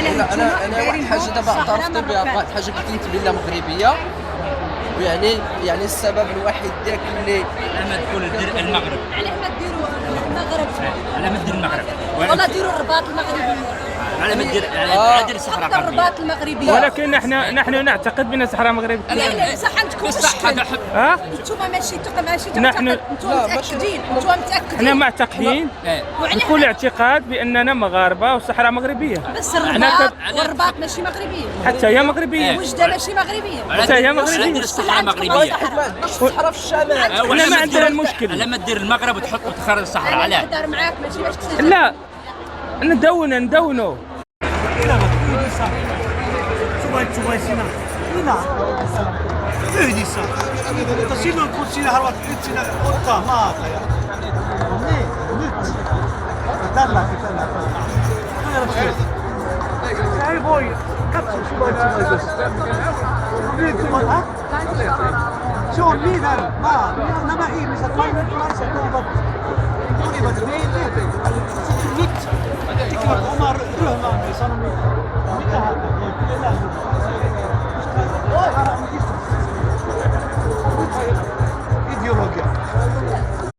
انا واحد الحاجه دابا اعترفت بها، واحد الحاجه كنت بلا مغربيه، ويعني السبب الوحيد داك اللي على ما تقول دير المغرب، علاه ما ديروا المغرب؟ على ما دير المغرب والله ديروا الرباط المغربي، على ما دير على دير الصحراء حتى المغربية. الرباط المغربي. ولكن نحن نعتقد بان الصحراء المغربيه لا بصح عندكم بصح هذا مشكل. حب ها انتوما ماشي نحن- انتوما متاكدين، انتوما متاكدين. احنا معتقدين بكل اعتقاد باننا مغاربه والصحراء مغربيه، بس أنا والرباط ماشي مغربيه، حتى هي مغربيه. وجده ماشي مغربيه. على حتى هي دير مغربية. الصحراء المغربية. ما الصحراء في الشمال. احنا ما عندنا المشكل. على ما دير المغرب وتخرج الصحراء. علاه؟ نهضر معاك ماشي باش تسجل. لا ندونوا شو مين هذا؟ ما انا ما هي مش هتطلع ما شكوبك.